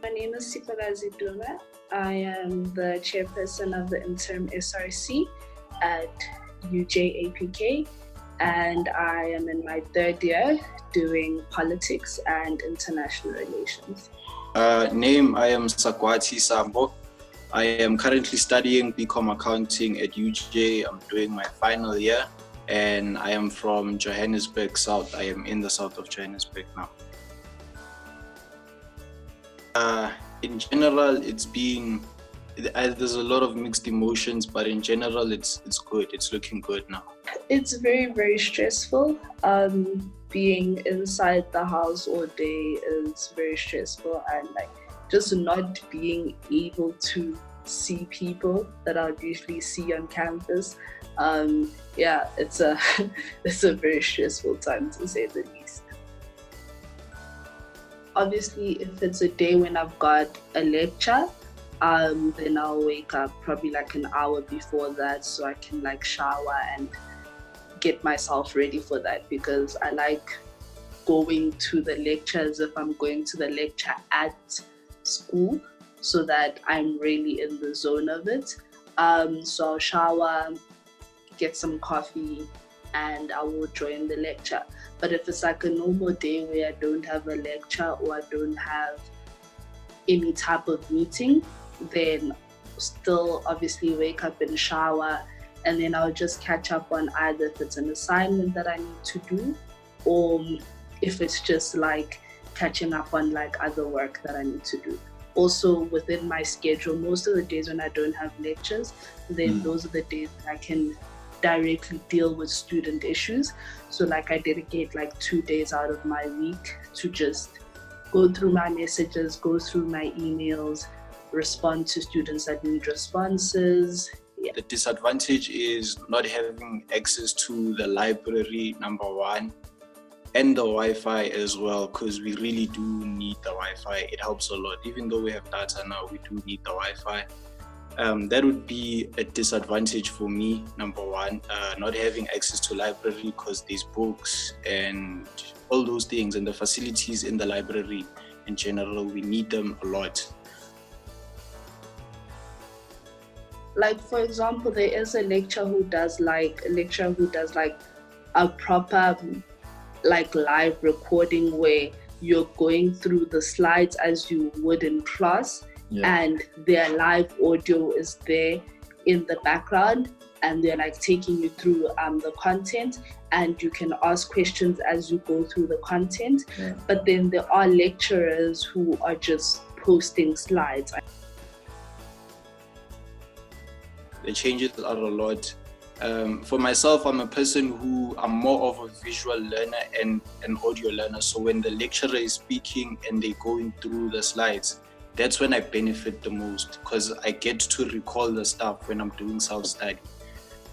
My name is Siphokazi Duma. I am the chairperson of the interim SRC at UJAPK, and I am in my third year doing politics and international relations. I am Sagwathi Sambo. I am currently studying BCom accounting at UJ. I'm doing my final year, and I am from Johannesburg South. I am in the south of Johannesburg now. In general, there's a lot of mixed emotions, but in general, it's good. It's looking good now. It's very, very stressful. Being inside the house all day is very stressful, and just not being able to see people that I would usually see on campus. It's a it's a very stressful time, to say the least. Obviously, if it's a day when I've got a lecture, then I'll wake up probably an hour before that so I can shower and get myself ready for that, because I like going to the lectures if I'm going to the lecture at school, so that I'm really in the zone of it. So I'll shower, get some coffee, and I will join the lecture. But if it's a normal day where I don't have a lecture or I don't have any type of meeting, then still obviously wake up and shower, and then I'll just catch up on either if it's an assignment that I need to do, or if it's just catching up on other work that I need to do. Also within my schedule, most of the days when I don't have lectures, then those are the days that I can directly deal with student issues. So I dedicate 2 days out of my week to just go through my messages, go through my emails, respond to students that need responses. Yeah. The disadvantage is not having access to the library, number one, and the Wi-Fi as well, because we really do need the Wi-Fi. It helps a lot. Even though we have data now, we do need the Wi-Fi. That would be a disadvantage for me, number one, not having access to library, because there's books and all those things, and the facilities in the library in general, we need them a lot. For example, there is a lecturer who does a proper live recording where you're going through the slides as you would in class. Yeah. And their live audio is there in the background, and they're taking you through the content, and you can ask questions as you go through the content. Yeah. But then there are lecturers who are just posting slides. The changes are a lot. For myself, I'm a person I'm more of a visual learner and an audio learner. So when the lecturer is speaking and they're going through the slides, that's when I benefit the most, because I get to recall the stuff when I'm doing self-study.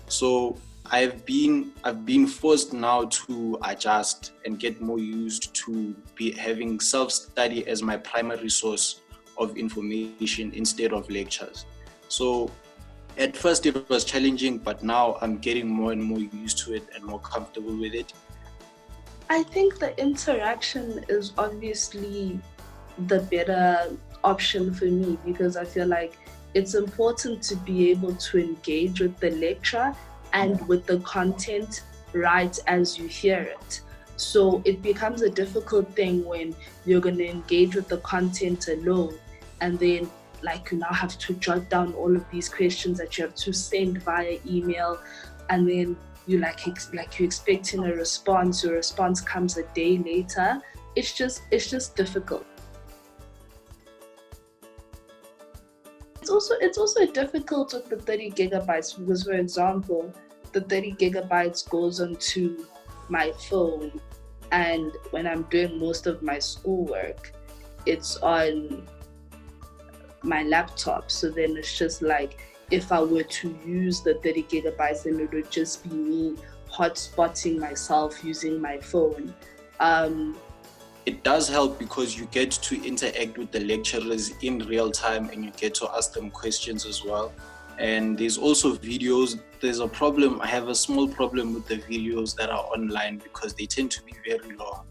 So I've been forced now to adjust and get more used to having self-study as my primary source of information instead of lectures. So at first it was challenging, but now I'm getting more and more used to it and more comfortable with it. I think the interaction is obviously the better option for me, because I feel it's important to be able to engage with the lecture and with the content right as you hear it. So it becomes a difficult thing when you're going to engage with the content alone, and then you now have to jot down all of these questions that you have to send via email, and then you're expecting a response. Your response comes a day later. It's just difficult. It's also difficult with the 30 gigabytes, because, for example, the 30 gigabytes goes onto my phone, and when I'm doing most of my schoolwork, it's on my laptop. So then it's just if I were to use the 30 gigabytes, then it would just be me hotspotting myself using my phone. It does help because you get to interact with the lecturers in real time, and you get to ask them questions as well. And there's also videos. There's a problem. I have a small problem with the videos that are online, because they tend to be very long.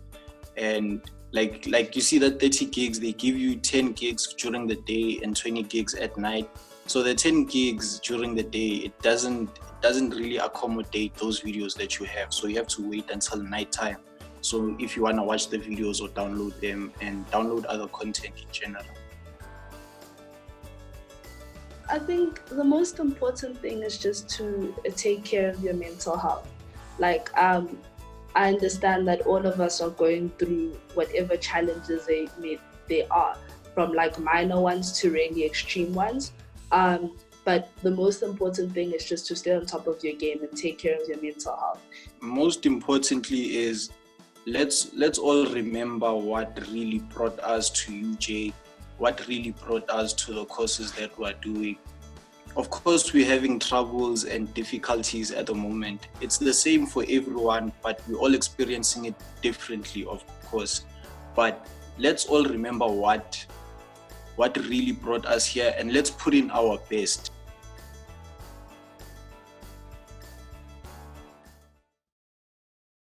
And Like you see that 30 gigs, they give you 10 gigs during the day and 20 gigs at night. So the 10 gigs during the day, it doesn't really accommodate those videos that you have. So you have to wait until nighttime. So if you want to watch the videos or download them and download other content in general. I think the most important thing is just to take care of your mental health. Like, I understand that all of us are going through whatever challenges they are, from like minor ones to really extreme ones. But the most important thing is just to stay on top of your game and take care of your mental health. Most importantly is let's all remember what really brought us to UJ, what really brought us to the courses that we're doing. Of course, we're having troubles and difficulties at the moment. It's the same for everyone, but we're all experiencing it differently, of course. But let's all remember what really brought us here, and let's put in our best.